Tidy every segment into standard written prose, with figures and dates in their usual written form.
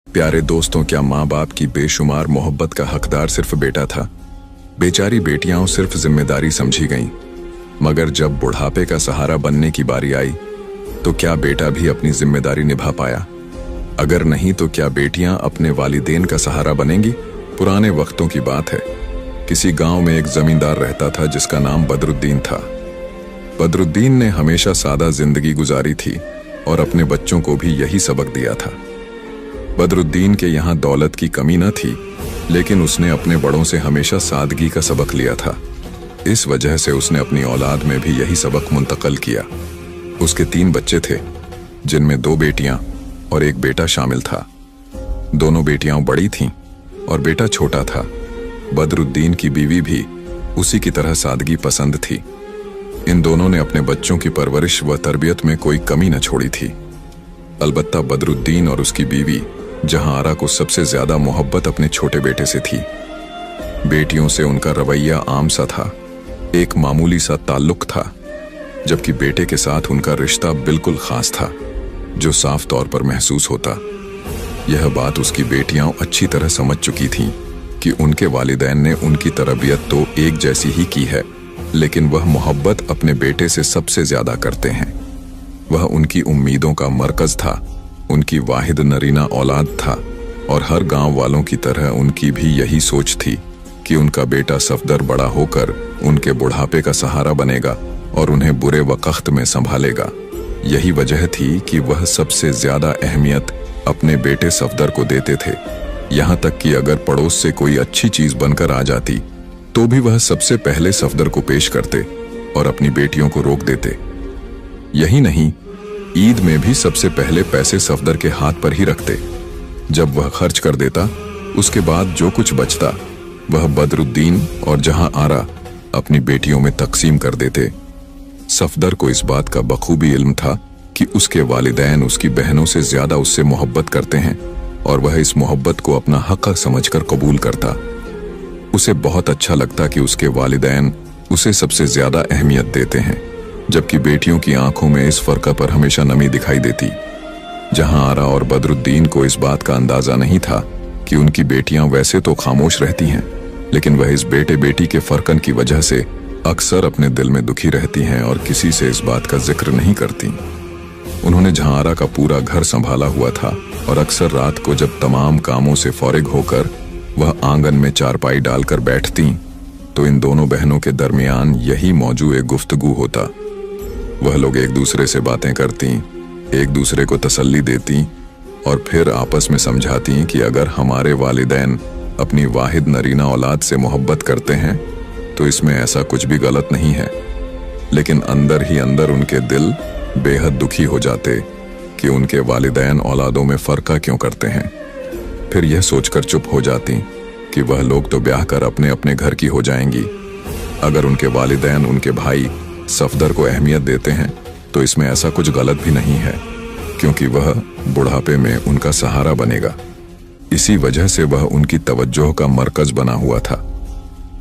प्यारे दोस्तों, क्या माँ बाप की बेशुमार मोहब्बत का हकदार सिर्फ बेटा था? बेचारी बेटियां सिर्फ जिम्मेदारी समझी गईं, मगर जब बुढ़ापे का सहारा बनने की बारी आई तो क्या बेटा भी अपनी जिम्मेदारी निभा पाया? अगर नहीं तो क्या बेटियां अपने वालिदैन का सहारा बनेंगी? पुराने वक्तों की बात है। किसी गांव में एक जमींदार रहता था जिसका नाम बदरुद्दीन था। बदरुद्दीन ने हमेशा सादा जिंदगी गुजारी थी और अपने बच्चों को भी यही सबक दिया था। बदरुद्दीन के यहाँ दौलत की कमी न थी, लेकिन उसने अपने बड़ों से हमेशा सादगी का सबक लिया था। इस वजह से उसने अपनी औलाद में भी यही सबक मुंतकल किया। उसके 3 बच्चे थे, जिनमें 2 बेटियां और 1 बेटा शामिल था। दोनों बेटियां बड़ी थीं और बेटा छोटा था। बदरुद्दीन की बीवी भी उसी की तरह सादगी पसंद थी। इन दोनों ने अपने बच्चों की परवरिश व तरबियत में कोई कमी न छोड़ी थी। अलबत्ता बदरुद्दीन और उसकी बीवी जहांआरा को सबसे ज्यादा मोहब्बत अपने छोटे बेटे से थी। बेटियों से उनका रवैया आम सा था, एक मामूली सा ताल्लुक था, जबकि बेटे के साथ उनका रिश्ता बिल्कुल खास था, जो साफ तौर पर महसूस होता। यह बात उसकी बेटियां अच्छी तरह समझ चुकी थीं कि उनके वालिदैन ने उनकी तरबियत तो एक जैसी ही की है, लेकिन वह मोहब्बत अपने बेटे से सबसे ज्यादा करते हैं। वह उनकी उम्मीदों का मरकज था, उनकी वाहिद नरीना औलाद था, और हर गांव वालों की तरह उनकी भी यही सोच थी कि उनका बेटा सफदर बड़ा होकर उनके बुढ़ापे का सहारा बनेगा और उन्हें बुरे वक्त में संभालेगा। यही वजह थी कि वह सबसे ज्यादा अहमियत अपने बेटे सफदर को देते थे। यहाँ तक कि अगर पड़ोस से कोई अच्छी चीज बनकर आ जाती तो भी वह सबसे पहले सफदर को पेश करते और अपनी बेटियों को रोक देते। यही नहीं, ईद में भी सबसे पहले पैसे सफदर के हाथ पर ही रखते। जब वह खर्च कर देता, उसके बाद जो कुछ बचता वह बदरुद्दीन और जहांआरा अपनी बेटियों में तकसीम कर देते। सफदर को इस बात का बखूबी इल्म था कि उसके वालिदैन उसकी बहनों से ज्यादा उससे मोहब्बत करते हैं और वह इस मोहब्बत को अपना हक समझकर कबूल करता। उसे बहुत अच्छा लगता कि उसके वालिदैन उसे सबसे ज्यादा अहमियत देते हैं, जबकि बेटियों की आंखों में इस फर्क पर हमेशा नमी दिखाई देती। जहांआरा और बदरुद्दीन को इस बात का अंदाजा नहीं था कि उनकी बेटियां वैसे तो खामोश रहती हैं, लेकिन वह इस बेटे बेटी के फर्कन की वजह से अक्सर अपने दिल में दुखी रहती हैं और किसी से इस बात का जिक्र नहीं करती। उन्होंने जहांआरा का पूरा घर संभाला हुआ था और अक्सर रात को जब तमाम कामों से फौरिग होकर वह आंगन में चारपाई डालकर बैठती तो इन दोनों बहनों के दरमियान यही मौजू एक गुफ्तगू होता। वह लोग एक दूसरे से बातें करती, एक दूसरे को तसल्ली देती और फिर आपस में समझाती कि अगर हमारे वालिदैन अपनी वाहिद नरीना औलाद से मोहब्बत करते हैं तो इसमें ऐसा कुछ भी गलत नहीं है। लेकिन अंदर ही अंदर उनके दिल बेहद दुखी हो जाते कि उनके वालिदैन औलादों में फर्का क्यों करते हैं। फिर यह सोचकर चुप हो जाती कि वह लोग तो ब्याह कर अपने अपने घर की हो जाएंगी। अगर उनके वालिदैन उनके भाई सफदर को अहमियत देते हैं तो इसमें ऐसा कुछ गलत भी नहीं है, क्योंकि वह बुढ़ापे में उनका सहारा बनेगा। इसी वजह से वह उनकी तवज्जो का मरकज बना हुआ था।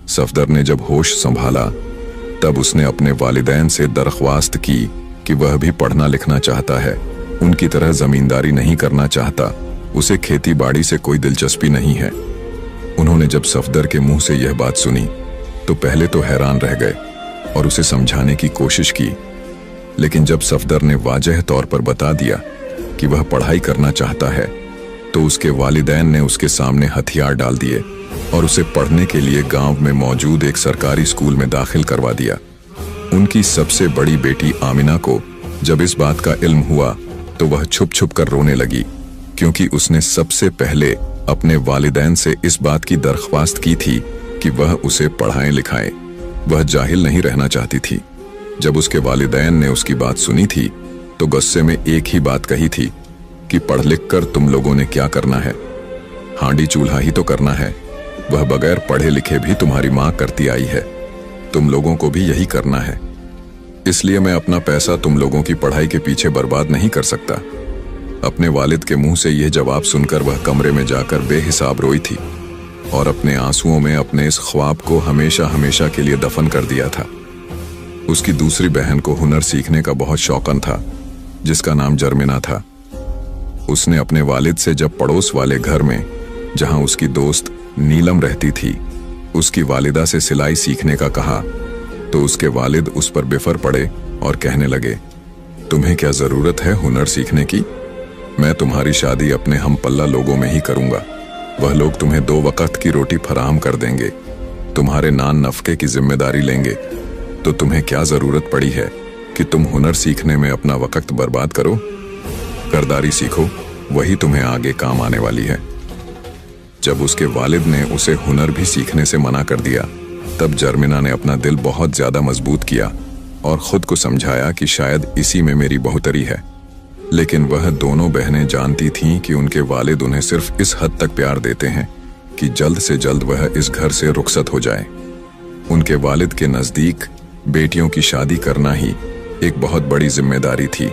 सफदर ने जब होश संभाला तब उसने अपने वालिदैन से दरख्वास्त की कि वह भी पढ़ना लिखना चाहता है, उनकी तरह जमींदारी नहीं करना चाहता, उसे खेती बाड़ी से कोई दिलचस्पी नहीं है। उन्होंने जब सफदर के मुंह से यह बात सुनी तो पहले तो हैरान रह गए और उसे समझाने की कोशिश की, लेकिन जब सफदर ने वाजह तौर पर बता दिया कि वह पढ़ाई करना चाहता है तो उसके वालिदैन ने उसके सामने हथियार डाल दिए और उसे पढ़ने के लिए गांव में मौजूद एक सरकारी स्कूल में दाखिल करवा दिया। उनकी सबसे बड़ी बेटी आमिना को जब इस बात का इल्म हुआ तो वह छुप छुप कर रोने लगी, क्योंकि उसने सबसे पहले अपने वालिदैन से इस बात की दरख्वास्त की थी कि वह उसे पढ़ाएं लिखाएं। वह जाहिल नहीं रहना चाहती थी। जब उसके वालिदैन ने उसकी बात सुनी थी तो गुस्से में एक ही बात कही थी कि पढ़ लिख कर तुम लोगों ने क्या करना है, हांडी चूल्हा ही तो करना है। वह बगैर पढ़े लिखे भी तुम्हारी माँ करती आई है, तुम लोगों को भी यही करना है। इसलिए मैं अपना पैसा तुम लोगों की पढ़ाई के पीछे बर्बाद नहीं कर सकता। अपने वालिद के मुंह से यह जवाब सुनकर वह कमरे में जाकर बेहिसाब रोई थी और अपने आंसुओं में अपने इस ख्वाब को हमेशा हमेशा के लिए दफन कर दिया था। उसकी दूसरी बहन को हुनर सीखने का बहुत शौकन था, जिसका नाम जर्मिना था। उसने अपने वालिद से जब पड़ोस वाले घर में, जहां उसकी दोस्त नीलम रहती थी, उसकी वालिदा से सिलाई सीखने का कहा, तो उसके वालिद उस पर बिफर पड़े और कहने लगे, तुम्हें क्या जरूरत है हुनर सीखने की? मैं तुम्हारी शादी अपने हम पल्ला लोगों में ही करूंगा। वह लोग तुम्हें 2 वक्त की रोटी फराहम कर देंगे, तुम्हारे नान नफके की जिम्मेदारी लेंगे। तो तुम्हें क्या जरूरत पड़ी है कि तुम हुनर सीखने में अपना वक्त बर्बाद करो? करदारी सीखो, वही तुम्हें आगे काम आने वाली है। जब उसके वालिद ने उसे हुनर भी सीखने से मना कर दिया, तब जर्मिना ने अपना दिल बहुत ज्यादा मजबूत किया और खुद को समझाया कि शायद इसी में मेरी बहुतरी है। लेकिन वह दोनों बहनें जानती थीं कि उनके वालिद उन्हें सिर्फ इस हद तक प्यार देते हैं कि जल्द से जल्द वह इस घर से रुखसत हो जाए। उनके वालिद के नजदीक बेटियों की शादी करना ही एक बहुत बड़ी जिम्मेदारी थी,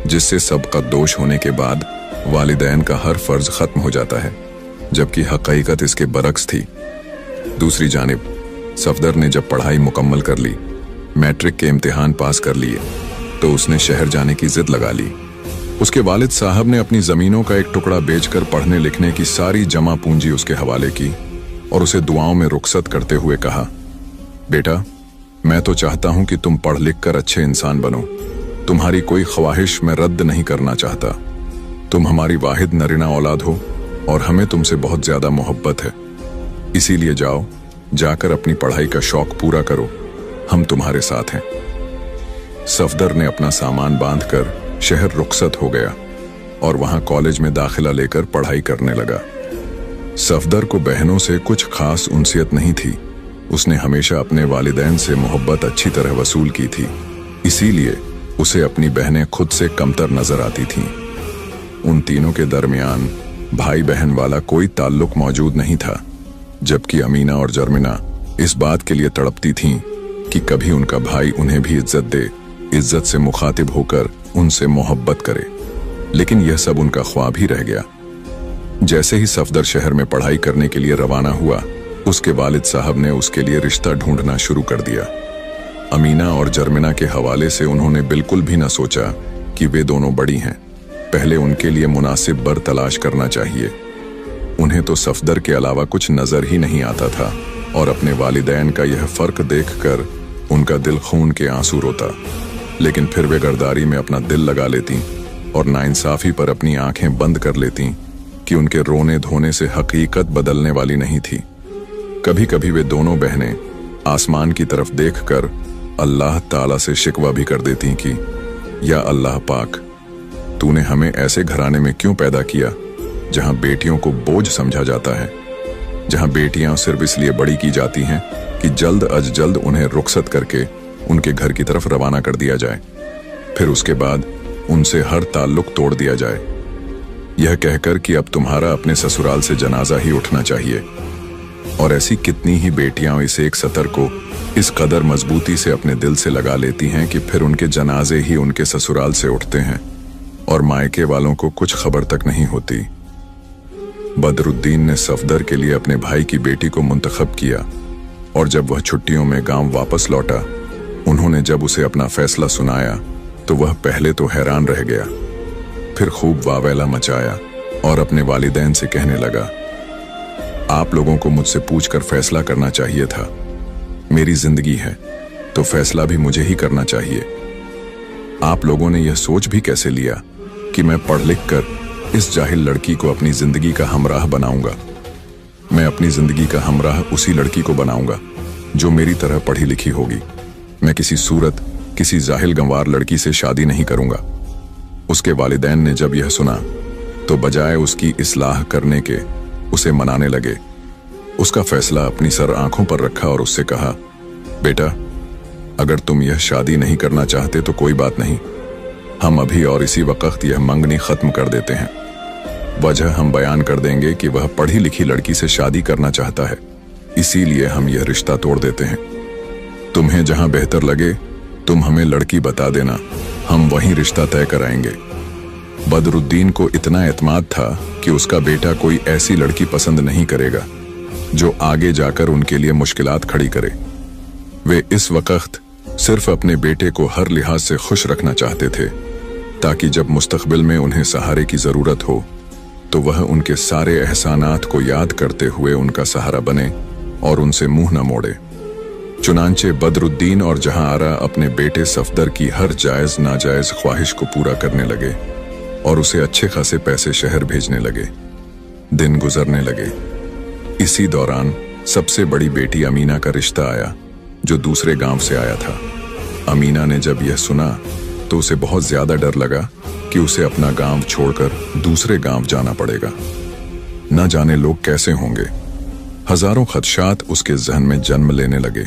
जिससे सबका दोष होने के बाद वालिदैन का हर फर्ज खत्म हो जाता है, जबकि हकीकत इसके बरक्स थी। दूसरी जानिब सफदर ने जब पढ़ाई मुकम्मल कर ली, मैट्रिक के इम्तिहान पास कर लिए, तो उसने शहर जाने की जिद लगा ली। उसके वालिद साहब ने अपनी जमीनों का एक टुकड़ा बेचकर पढ़ने लिखने की सारी जमा पूंजी उसके हवाले की और उसे दुआओं में रुखसत करते हुए कहा, बेटा, मैं तो चाहता हूं कि तुम पढ़ लिख कर अच्छे इंसान बनो। तुम्हारी कोई ख्वाहिश मैं रद्द नहीं करना चाहता। तुम हमारी वाहिद नरीना औलाद हो और हमें तुमसे बहुत ज्यादा मोहब्बत है। इसीलिए जाओ, जाकर अपनी पढ़ाई का शौक पूरा करो, हम तुम्हारे साथ हैं। सफदर ने अपना सामान बांधकर शहर रुखसत हो गया और वहां कॉलेज में दाखिला लेकर पढ़ाई करने लगा। सफदर को बहनों से कुछ खास उनसियत नहीं थी। उसने हमेशा अपने वालिदैन से मोहब्बत अच्छी तरह वसूल की थी, इसीलिए उसे अपनी बहनें खुद से कमतर नजर आती थीं। उन तीनों के दरमियान भाई बहन वाला कोई ताल्लुक मौजूद नहीं था, जबकि अमीना और जर्मिना इस बात के लिए तड़पती थीं कि कभी उनका भाई उन्हें भी इज्जत दे, इज्जत से मुखातिब होकर उनसे मोहब्बत करे। लेकिन यह सब उनका ख्वाब ही रह गया। जैसे ही सफदर शहर में पढ़ाई करने के लिए रवाना हुआ, उसके वालिद साहब ने उसके लिए रिश्ता ढूंढना शुरू कर दिया। अमीना और जर्मिना के हवाले से उन्होंने बिल्कुल भी न सोचा कि वे दोनों बड़ी हैं, पहले उनके लिए मुनासिब बर तलाश करना चाहिए। उन्हें तो सफदर के अलावा कुछ नजर ही नहीं आता था और अपने वालिदैन का यह फर्क देखकर उनका दिल खून के आंसू रोता। लेकिन फिर वे गरदारी में अपना दिल लगा लेती और नाइंसाफी पर अपनी आंखें बंद कर लेती कि उनके रोने धोने से हकीकत बदलने वाली नहीं थी। कभी कभी वे दोनों बहनें आसमान की तरफ देखकर अल्लाह ताला से शिकवा भी कर देती कि या अल्लाह पाक, तूने हमें ऐसे घराने में क्यों पैदा किया जहां बेटियों को बोझ समझा जाता है, जहां बेटियां सिर्फ इसलिए बड़ी की जाती हैं कि जल्द अज जल्द उन्हें रुखसत करके उनके घर की तरफ रवाना कर दिया जाए, फिर उसके बाद उनसे हर ताल्लुक तोड़ दिया जाए, यह कहकर कि अब तुम्हारा अपने ससुराल से जनाजा ही उठना चाहिए। और ऐसी कितनी ही बेटियां इस एक सतर को इस कदर मजबूती से अपने दिल से लगा लेती हैं कि फिर उनके जनाजे ही उनके ससुराल से उठते हैं और मायके वालों को कुछ खबर तक नहीं होती। बदरुद्दीन ने सफदर के लिए अपने भाई की बेटी को मुंतखब किया और जब वह छुट्टियों में गांव वापस लौटा, उन्होंने जब उसे अपना फैसला सुनाया तो वह पहले तो हैरान रह गया, फिर खूब वावेला मचाया और अपने वालिदैन से कहने लगा, आप लोगों को मुझसे पूछकर फैसला करना चाहिए था। मेरी जिंदगी है तो फैसला भी मुझे ही करना चाहिए। आप लोगों ने यह सोच भी कैसे लिया कि मैं पढ़ लिख कर इस जाहिल लड़की को अपनी जिंदगी का हमराह बनाऊंगा? मैं अपनी जिंदगी का हमराह उसी लड़की को बनाऊंगा जो मेरी तरह पढ़ी लिखी होगी। मैं किसी सूरत किसी जाहिल गंवार लड़की से शादी नहीं करूंगा। उसके वालिदैन ने जब यह सुना तो बजाय उसकी इस्लाह करने के उसे मनाने लगे। उसका फैसला अपनी सर आंखों पर रखा और उससे कहा, बेटा, अगर तुम यह शादी नहीं करना चाहते तो कोई बात नहीं, हम अभी और इसी वक्त यह मंगनी खत्म कर देते हैं। वजह हम बयान कर देंगे कि वह पढ़ी लिखी लड़की से शादी करना चाहता है, इसीलिए हम यह रिश्ता तोड़ देते हैं। तुम्हें जहां बेहतर लगे तुम हमें लड़की बता देना, हम वहीं रिश्ता तय कराएंगे। बदरुद्दीन को इतना एतमाद था कि उसका बेटा कोई ऐसी लड़की पसंद नहीं करेगा जो आगे जाकर उनके लिए मुश्किलात खड़ी करे। वे इस वक्त सिर्फ अपने बेटे को हर लिहाज से खुश रखना चाहते थे ताकि जब मुस्तकबिल में उन्हें सहारे की जरूरत हो तो वह उनके सारे एहसानात को याद करते हुए उनका सहारा बने और उनसे मुंह न मोड़े। चुनांचे बदरुद्दीन और जहां आरा अपने बेटे सफदर की हर जायज नाजायज ख्वाहिश को पूरा करने लगे और उसे अच्छे खासे पैसे शहर भेजने लगे। दिन गुजरने लगे। इसी दौरान सबसे बड़ी बेटी अमीना का रिश्ता आया, जो दूसरे गांव से आया था। अमीना ने जब यह सुना तो उसे बहुत ज्यादा डर लगा कि उसे अपना गांव छोड़कर दूसरे गांव जाना पड़ेगा। न जाने लोग कैसे होंगे। हजारों खदशात उसके जहन में जन्म लेने लगे।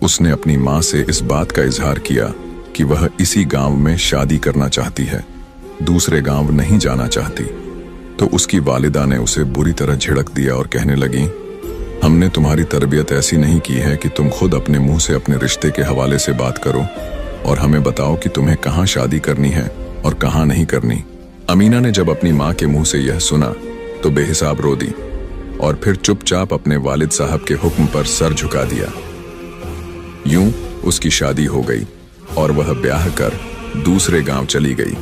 उसने अपनी मां से इस बात का इजहार किया कि वह इसी गांव में शादी करना चाहती है, दूसरे गांव नहीं जाना चाहती। तो उसकी वालिदा ने उसे बुरी तरह झिड़क दिया और कहने लगी, हमने तुम्हारी तरबियत ऐसी नहीं की है कि तुम खुद अपने मुंह से अपने रिश्ते के हवाले से बात करो और हमें बताओ कि तुम्हें कहाँ शादी करनी है और कहाँ नहीं करनी। अमीना ने जब अपनी माँ के मुंह से यह सुना तो बेहिसाब रो दी और फिर चुपचाप अपने वालिद साहब के हुक्म पर सर झुका दिया। यूं उसकी शादी हो गई और वह ब्याह कर दूसरे गांव चली गई।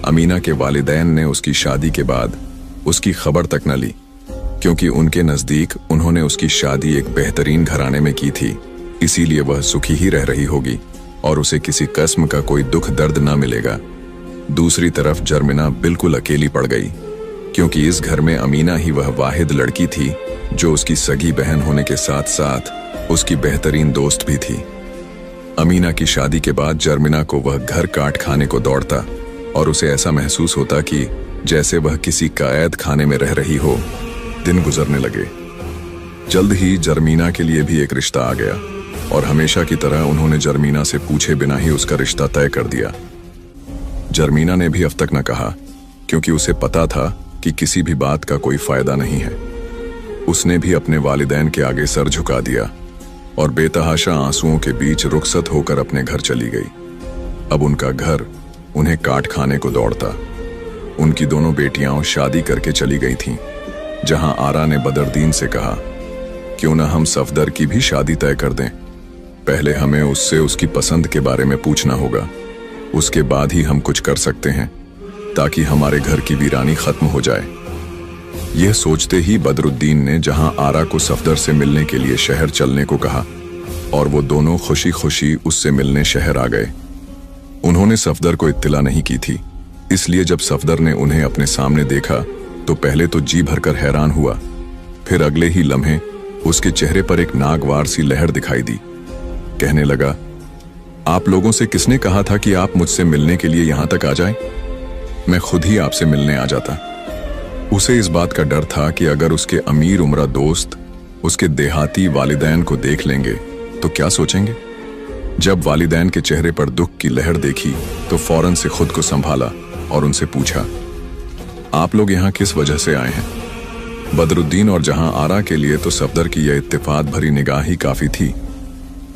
अमीना के वालिदैन ने उसकी शादी के बाद उसकी खबर तक न ली, क्योंकि उनके नजदीक उन्होंने उसकी शादी एक बेहतरीन घराने में की थी, इसीलिए वह सुखी ही रह रही होगी और उसे किसी किस्म का कोई दुख दर्द ना मिलेगा। दूसरी तरफ जर्मिना बिल्कुल अकेली पड़ गई, क्योंकि इस घर में अमीना ही वह वाहिद लड़की थी जो उसकी सगी बहन होने के साथ साथ उसकी बेहतरीन दोस्त भी थी। अमीना की शादी के बाद जर्मिना को वह घर काट खाने को दौड़ता और उसे ऐसा महसूस होता कि जैसे वह किसी कैद खाने में रह रही हो। दिन गुजरने लगे। जल्द ही जर्मिना के लिए भी एक रिश्ता आ गया और हमेशा की तरह उन्होंने जर्मिना से पूछे बिना ही उसका रिश्ता तय कर दिया। जर्मिना ने भी अब तक न कहा, क्योंकि उसे पता था कि किसी भी बात का कोई फायदा नहीं है। उसने भी अपने वालिदैन के आगे सर झुका दिया और बेतहाशा आंसुओं के बीच रुखसत होकर अपने घर चली गई। अब उनका घर उन्हें काट खाने को दौड़ता। उनकी दोनों बेटियां शादी करके चली गई थीं। जहां आरा ने बदरुद्दीन से कहा, क्यों ना हम सफदर की भी शादी तय कर दें। पहले हमें उससे उसकी पसंद के बारे में पूछना होगा, उसके बाद ही हम कुछ कर सकते हैं, ताकि हमारे घर की वीरानी खत्म हो जाए। यह सोचते ही बदरुद्दीन ने जहां आरा को सफदर से मिलने के लिए शहर चलने को कहा और वो दोनों खुशी खुशी उससे मिलने शहर आ गए। उन्होंने सफदर को इत्तला नहीं की थी, इसलिए जब सफदर ने उन्हें अपने सामने देखा तो पहले तो जी भरकर हैरान हुआ, फिर अगले ही लम्हे उसके चेहरे पर एक नागवार सी लहर दिखाई दी। कहने लगा, आप लोगों से किसने कहा था कि आप मुझसे मिलने के लिए यहां तक आ जाएं? मैं खुद ही आपसे मिलने आ जाता। उसे इस बात का डर था कि अगर उसके अमीर उम्रा दोस्त उसके देहाती वालिदैन को देख लेंगे तो क्या सोचेंगे। जब वालिदैन के चेहरे पर दुख की लहर देखी तो फौरन से खुद को संभाला और उनसे पूछा, आप लोग यहाँ किस वजह से आए हैं? बदरुद्दीन और जहां आरा के लिए तो सफदर की यह इत्तेफाक भरी निगाह ही काफी थी।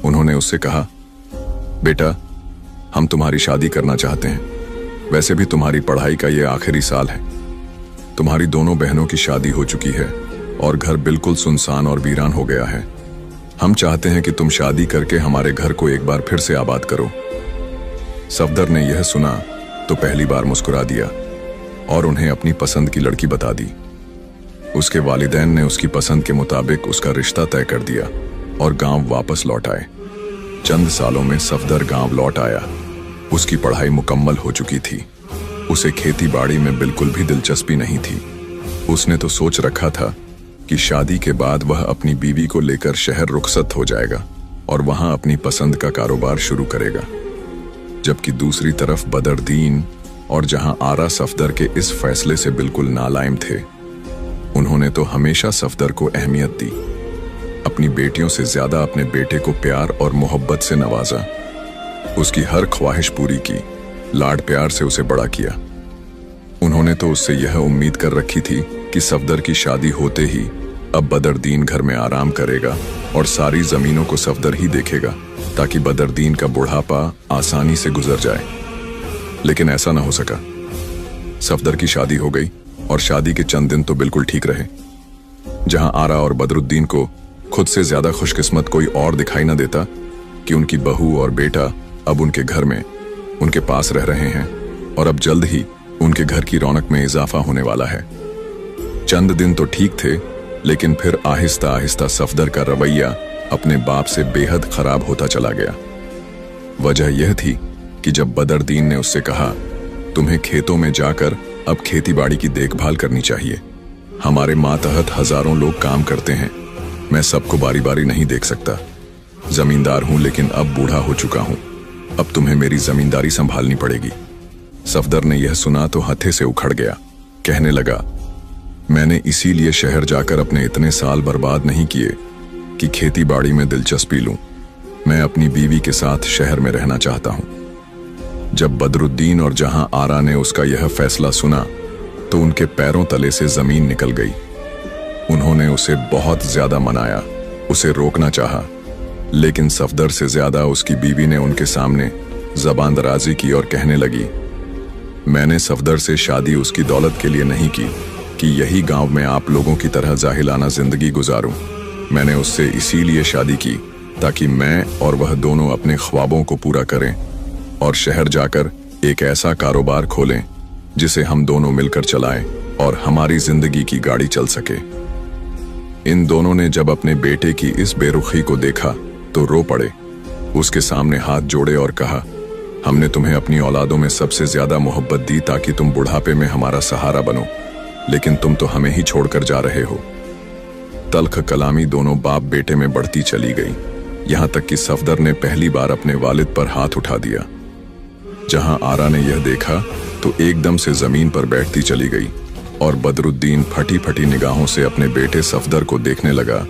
उन्होंने उससे कहा, बेटा, हम तुम्हारी शादी करना चाहते हैं। वैसे भी तुम्हारी पढ़ाई का यह आखिरी साल है। तुम्हारी दोनों बहनों की शादी हो चुकी है और घर बिल्कुल सुनसान और वीरान हो गया है। हम चाहते हैं कि तुम शादी करके हमारे घर को एक बार फिर से आबाद करो। सफदर ने यह सुना तो पहली बार मुस्कुरा दिया और उन्हें अपनी पसंद की लड़की बता दी। उसके वालिदैन ने उसकी पसंद के मुताबिक उसका रिश्ता तय कर दिया और गांव वापस लौट आए। चंद सालों में सफदर गांव लौट आया। उसकी पढ़ाई मुकम्मल हो चुकी थी। उसे खेती बाड़ी में बिल्कुल भी दिलचस्पी नहीं थी। उसने तो सोच रखा था कि शादी के बाद वह अपनी बीवी को लेकर शहर रुखसत हो जाएगा और वहां अपनी पसंद का कारोबार शुरू करेगा। जबकि दूसरी तरफ बदरुद्दीन और जहां आरा सफदर के इस फैसले से बिल्कुल नालायम थे। उन्होंने तो हमेशा सफदर को अहमियत दी, अपनी बेटियों से ज्यादा अपने बेटे को प्यार और मोहब्बत से नवाजा, उसकी हर ख्वाहिश पूरी की, लाड प्यार से उसे बड़ा किया। उन्होंने तो उससे यह उम्मीद कर रखी थी कि सफदर की शादी होते ही अब बदरुद्दीन घर में आराम करेगा और सारी जमीनों को सफदर ही देखेगा, ताकि बदरुद्दीन का बुढ़ापा आसानी से गुजर जाए। लेकिन ऐसा ना हो सका। सफदर की शादी हो गई और शादी के चंद दिन तो बिल्कुल ठीक रहे। जहां आरा और बदरुद्दीन को खुद से ज्यादा खुशकिस्मत कोई और दिखाई न देता कि उनकी बहू और बेटा अब उनके घर में उनके पास रह रहे हैं और अब जल्द ही उनके घर की रौनक में इजाफा होने वाला है। चंद दिन तो ठीक थे, लेकिन फिर आहिस्ता आहिस्ता सफदर का रवैया अपने बाप से बेहद खराब होता चला गया। वजह यह थी कि जब बदरुद्दीन ने उससे कहा, तुम्हें खेतों में जाकर अब खेतीबाड़ी की देखभाल करनी चाहिए। हमारे मातहत हजारों लोग काम करते हैं, मैं सबको बारी बारी नहीं देख सकता। जमींदार हूं, लेकिन अब बूढ़ा हो चुका हूं। अब तुम्हें मेरी जमींदारी संभालनी पड़ेगी। सफदर ने यह सुना तो हथे से उखड़ गया। कहने लगा, मैंने इसीलिए शहर जाकर अपने इतने साल बर्बाद नहीं किए कि खेतीबाड़ी में दिलचस्पी लूं। मैं अपनी बीवी के साथ शहर में रहना चाहता हूं। जब बदरुद्दीन और जहां आरा ने उसका यह फैसला सुना तो उनके पैरों तले से जमीन निकल गई। उन्होंने उसे बहुत ज्यादा मनाया, उसे रोकना चाहा, लेकिन सफदर से ज्यादा उसकी बीवी ने उनके सामने जबान दराजी की और कहने लगी, मैंने सफदर से शादी उसकी दौलत के लिए नहीं की कि यही गांव में आप लोगों की तरह जाहिलाना जिंदगी गुजारूं। मैंने उससे इसीलिए शादी की ताकि मैं और वह दोनों अपने ख्वाबों को पूरा करें और शहर जाकर एक ऐसा कारोबार खोलें जिसे हम दोनों मिलकर चलाएं और हमारी जिंदगी की गाड़ी चल सके। इन दोनों ने जब अपने बेटे की इस बेरुखी को देखा तो रो पड़े। उसके सामने हाथ जोड़े और कहा, हमने तुम्हें अपनी औलादों में सबसे ज्यादा मोहब्बत दी ताकि तुम बुढ़ापे में हमारा सहारा बनो, लेकिन तुम तो हमें ही छोड़कर जा रहे हो। तल्ख कलामी दोनों बाप बेटे में बढ़ती चली गई, यहां तक कि सफदर ने पहली बार अपने वालिद पर हाथ उठा दिया। जहां आरा ने यह देखा तो एकदम से जमीन पर बैठती चली गई और बदरुद्दीन फटी फटी निगाहों से अपने बेटे सफदर को देखने लगा,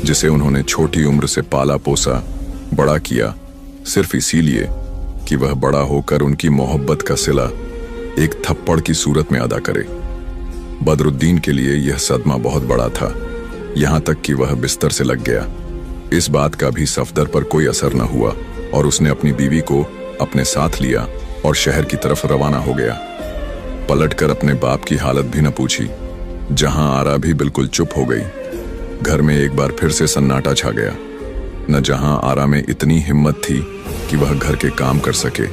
जिसे उन्होंने छोटी उम्र से पाला पोसा, बड़ा किया, सिर्फ इसीलिए कि वह बड़ा होकर उनकी मोहब्बत का सिला एक थप्पड़ की सूरत में अदा करे। बदरुद्दीन के लिए यह सदमा बहुत बड़ा था, यहां तक कि वह बिस्तर से लग गया। इस बात का भी सफदर पर कोई असर न हुआ और उसने अपनी बीवी को अपने साथ लिया और शहर की तरफ रवाना हो गया। पलटकर अपने बाप की हालत भी न पूछी। जहां आरा भी बिल्कुल चुप हो गई। घर में एक बार फिर से सन्नाटा छा गया। न जहां आरा में इतनी हिम्मत थी कि वह घर के काम कर सके,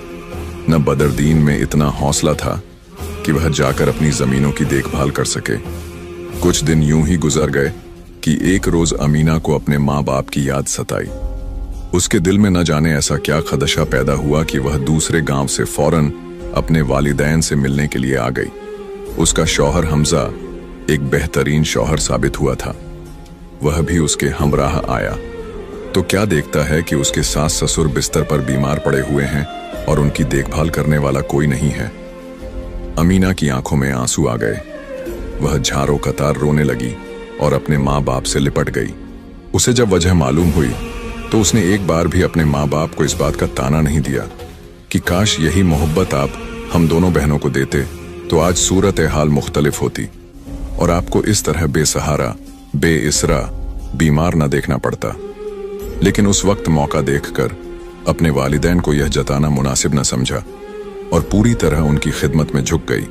न बदरुद्दीन में इतना हौसला था कि वह जाकर अपनी जमीनों की देखभाल कर सके। कुछ दिन यूं ही गुजर गए कि एक रोज अमीना को अपने माँ बाप की याद सताई। उसके दिल में न जाने ऐसा क्या खदशा पैदा हुआ कि वह दूसरे गांव से फौरन अपने वालिदैन से मिलने के लिए आ गई। उसका शौहर हमजा एक बेहतरीन शौहर साबित हुआ था। वह भी उसके हमराह आया तो क्या देखता है कि उसके सास ससुर बिस्तर पर बीमार पड़े हुए हैं और उनकी देखभाल करने वाला कोई नहीं है। अमीना की आंखों में आंसू आ गए। वह झारो कतार रोने लगी और अपने माँ बाप से लिपट गई। उसे जब वजह मालूम हुई तो उसने एक बार भी अपने माँ बाप को इस बात का ताना नहीं दिया कि काश यही मोहब्बत आप हम दोनों बहनों को देते तो आज सूरत हाल मुख्तलिफ होती और आपको इस तरह बेसहारा, बेइसरा, बीमार न देखना पड़ता। लेकिन उस वक्त मौका देखकर अपने वालिदैन को यह जताना मुनासिब न समझा और पूरी तरह उनकी खिदमत में झुक गई।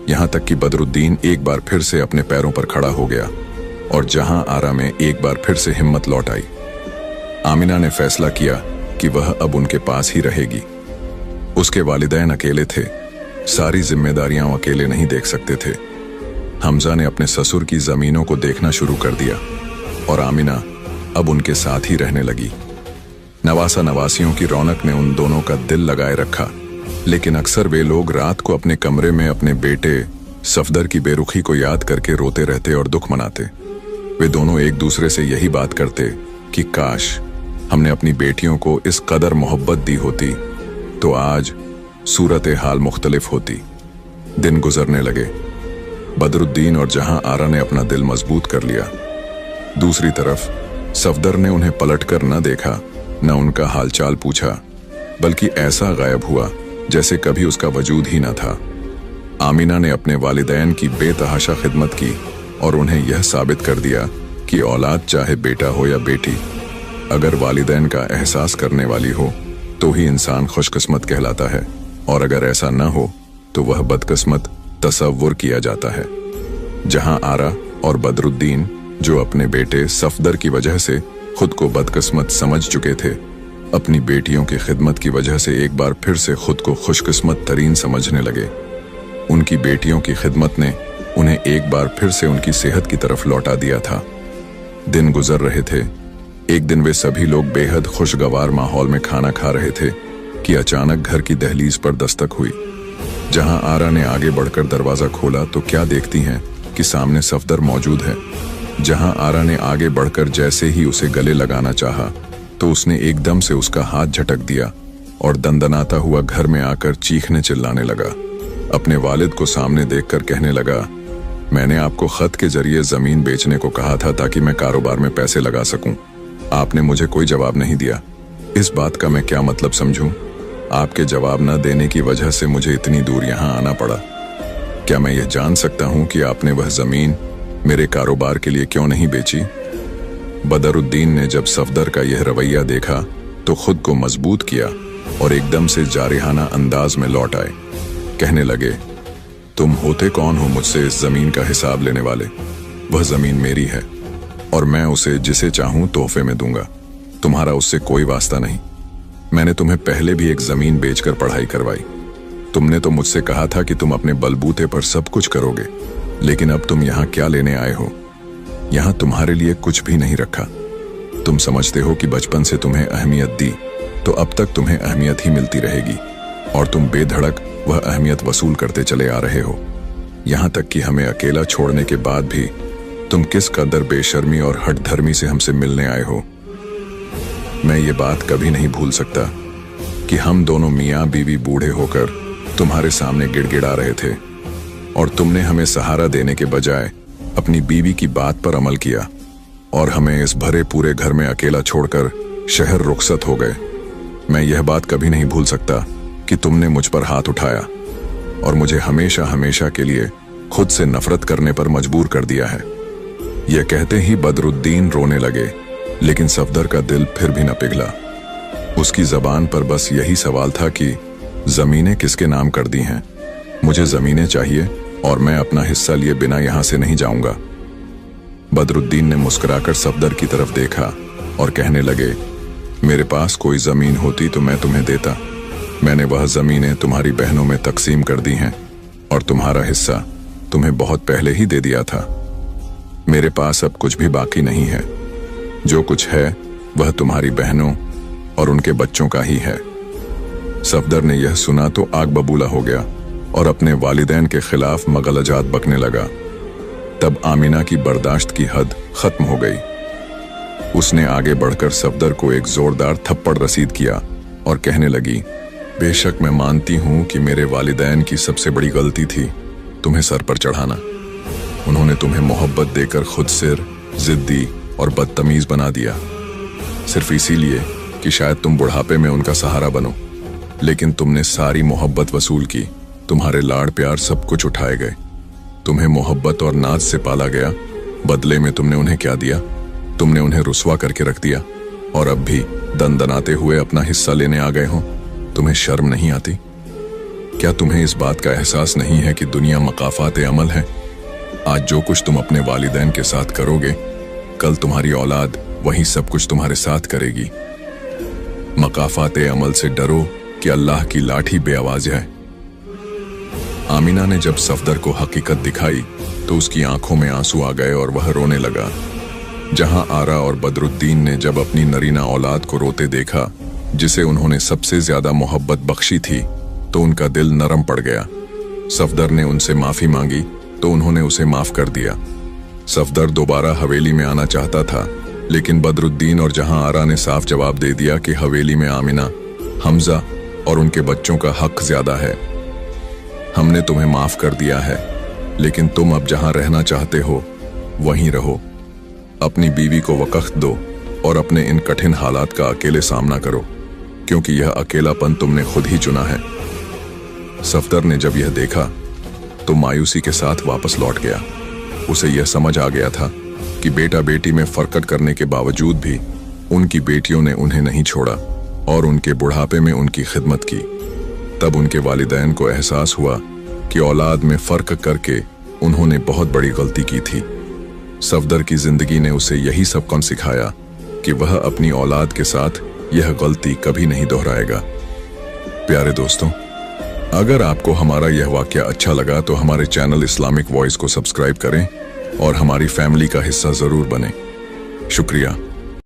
यहां तक कि बदरुद्दीन एक बार फिर से अपने पैरों पर खड़ा हो गया और जहां आरा में एक बार फिर से हिम्मत लौट आई। आमिना ने फैसला किया कि वह अब उनके पास ही रहेगी। उसके वालिदैन अकेले थे, सारी जिम्मेदारियां वो अकेले नहीं देख सकते थे। हमजा ने अपने ससुर की जमीनों को देखना शुरू कर दिया और आमिना अब उनके साथ ही रहने लगी। नवासा नवासियों की रौनक ने उन दोनों का दिल लगाए रखा, लेकिन अक्सर वे लोग रात को अपने कमरे में अपने बेटे सफदर की बेरुखी को याद करके रोते रहते और दुख मनाते। वे दोनों एक दूसरे से यही बात करते कि काश हमने अपनी बेटियों को इस कदर मोहब्बत दी होती तो आज सूरत हाल मुख्तलिफ होती। दिन गुजरने लगे। बदरुद्दीन और जहां आरा ने अपना दिल मजबूत कर लिया। दूसरी तरफ सफदर ने उन्हें पलटकर न देखा, न उनका हालचाल पूछा, बल्कि ऐसा गायब हुआ जैसे कभी उसका वजूद ही न था। आमिना ने अपने वालिदैन की बेतहाशा खिदमत की और उन्हें यह साबित कर दिया कि औलाद चाहे बेटा हो या बेटी, अगर वालिदैन का एहसास करने वाली हो तो ही इंसान खुशकिस्मत कहलाता है और अगर ऐसा न हो तो वह बदकिस्मत तसव्वुर किया जाता है। जहां आरा और बदरुद्दीन, जो अपने बेटे सफदर की वजह से खुद को बदकिस्मत समझ चुके थे, अपनी बेटियों की खिदमत की वजह से एक बार फिर से खुद को खुशकिस्मत तरीन समझने लगे। उनकी बेटियों की खिदमत ने उन्हें एक बार फिर से उनकी सेहत की तरफ लौटा दिया था। दिन गुजर रहे थे। एक दिन वे सभी लोग बेहद खुशगवार माहौल में खाना खा रहे थे कि अचानक घर की दहलीज पर दस्तक हुई। जहां आरा ने आगे बढ़कर दरवाजा खोला तो क्या देखती हैं कि सामने सफदर मौजूद है। जहां आरा ने आगे बढ़कर जैसे ही उसे गले लगाना चाहा तो उसने एकदम से उसका हाथ झटक दिया और दंदनाता हुआ घर में आकर चीखने चिल्लाने लगा। अपने वालिद को सामने देखकर कहने लगा, मैंने आपको खत के जरिए जमीन बेचने को कहा था ताकि मैं कारोबार में पैसे लगा सकूं। आपने मुझे कोई जवाब नहीं दिया। इस बात का मैं क्या मतलब समझूं? आपके जवाब न देने की वजह से मुझे इतनी दूर यहां आना पड़ा। क्या मैं यह जान सकता हूं कि आपने वह जमीन मेरे कारोबार के लिए क्यों नहीं बेची? बदरुद्दीन ने जब सफदर का यह रवैया देखा तो खुद को मजबूत किया और एकदम से जारिहाना अंदाज में लौट आए। कहने लगे, तुम होते कौन हो मुझसे इस जमीन का हिसाब लेने वाले? वह जमीन मेरी है और मैं उसे जिसे चाहूं तोहफे में दूंगा। तुम्हारा उससे कोई वास्ता नहीं। मैंने तुम्हें पहले भी एक जमीन बेचकर पढ़ाई करवाई। तुमने तो मुझसे कहा था कि तुम अपने बलबूते पर सब कुछ करोगे, लेकिन अब तुम यहाँ क्या लेने आए हो? यहाँ तुम्हारे लिए कुछ भी नहीं रखा। तुम समझते हो कि बचपन से तुम्हें अहमियत दी तो अब तक तुम्हें अहमियत ही मिलती रहेगी और तुम बेधड़क वह अहमियत वसूल करते चले आ रहे हो। यहाँ तक कि हमें अकेला छोड़ने के बाद भी तुम किस कदर बेशर्मी और हठधर्मी से हमसे मिलने आए हो। मैं ये बात कभी नहीं भूल सकता कि हम दोनों मियाँ बीवी बूढ़े होकर तुम्हारे सामने गिड़गिड़ा रहे थे और तुमने हमें सहारा देने के बजाय अपनी बीवी की बात पर अमल किया और हमें इस भरे पूरे घर में अकेला छोड़कर शहर रुखसत हो गए। मैं यह बात कभी नहीं भूल सकता कि तुमने मुझ पर हाथ उठाया और मुझे हमेशा हमेशा के लिए खुद से नफरत करने पर मजबूर कर दिया है। यह कहते ही बदरुद्दीन रोने लगे, लेकिन सफदर का दिल फिर भी न पिघला। उसकी जबान पर बस यही सवाल था कि जमीनें किसके नाम कर दी हैं? मुझे जमीनें चाहिए और मैं अपना हिस्सा लिए बिना यहां से नहीं जाऊंगा। बदरुद्दीन ने मुस्कुराकर सफदर की तरफ देखा और कहने लगे, मेरे पास कोई जमीन होती तो मैं तुम्हें देता। मैंने वह जमीनें तुम्हारी बहनों में तकसीम कर दी हैं और तुम्हारा हिस्सा तुम्हें बहुत पहले ही दे दिया था। मेरे पास अब कुछ भी बाकी नहीं है। जो कुछ है वह तुम्हारी बहनों और उनके बच्चों का ही है। सफदर ने यह सुना तो आग बबूला हो गया और अपने वालिदैन के खिलाफ मगलजात बकने लगा। तब आमिना की बर्दाश्त की हद खत्म हो गई। उसने आगे बढ़कर सफदर को एक जोरदार थप्पड़ रसीद किया और कहने लगी, बेशक मैं मानती हूं कि मेरे वालिदैन की सबसे बड़ी गलती थी तुम्हें सर पर चढ़ाना। उन्होंने तुम्हें मोहब्बत देकर खुद सिर, जिद्दी और बदतमीज बना दिया, सिर्फ इसीलिए कि शायद तुम बुढ़ापे में उनका सहारा बनो। लेकिन तुमने सारी मोहब्बत वसूल की। तुम्हारे लाड़ प्यार सब कुछ उठाए गए। तुम्हें मोहब्बत और नाज से पाला गया, बदले में तुमने उन्हें क्या दिया? तुमने उन्हें रुस्वा करके रख दिया और अब भी दंदनाते हुए अपना हिस्सा लेने आ गए हो। तुम्हें शर्म नहीं आती? क्या तुम्हें इस बात का एहसास नहीं है कि दुनिया मकाफात अमल है? आज जो कुछ तुम अपने वालिदैन के साथ करोगे, कल तुम्हारी औलाद वही सब कुछ तुम्हारे साथ करेगी। मकाफात अमल से डरो कि अल्लाह की लाठी बेआवाज है। आमिना ने जब सफदर को हकीकत दिखाई तो उसकी आंखों में आंसू आ गए और वह रोने लगा। जहां आरा और बदरुद्दीन ने जब अपनी नरीना औलाद को रोते देखा जिसे उन्होंने सबसे ज्यादा मोहब्बत बख्शी थी तो उनका दिल नरम पड़ गया। सफदर ने उनसे माफी मांगी तो उन्होंने उसे माफ कर दिया। सफदर दोबारा हवेली में आना चाहता था, लेकिन बदरुद्दीन और जहां आरा ने साफ जवाब दे दिया कि हवेली में आमिना, हमजा और उनके बच्चों का हक ज्यादा है। हमने तुम्हें माफ कर दिया है, लेकिन तुम अब जहां रहना चाहते हो वहीं रहो। अपनी बीवी को वक़्त दो और अपने इन कठिन हालात का अकेले सामना करो, क्योंकि यह अकेलापन तुमने खुद ही चुना है। सफदर ने जब यह देखा तो मायूसी के साथ वापस लौट गया। उसे यह समझ आ गया था कि बेटा बेटी में फरकत करने के बावजूद भी उनकी बेटियों ने उन्हें नहीं छोड़ा और उनके बुढ़ापे में उनकी खिदमत की। तब उनके वालिदैन को एहसास हुआ कि औलाद में फर्क करके उन्होंने बहुत बड़ी गलती की थी। सफदर की जिंदगी ने उसे यही सबक सिखाया कि वह अपनी औलाद के साथ यह गलती कभी नहीं दोहराएगा। प्यारे दोस्तों, अगर आपको हमारा यह वाक्य अच्छा लगा तो हमारे चैनल इस्लामिक वॉइस को सब्सक्राइब करें और हमारी फैमिली का हिस्सा जरूर बने। शुक्रिया।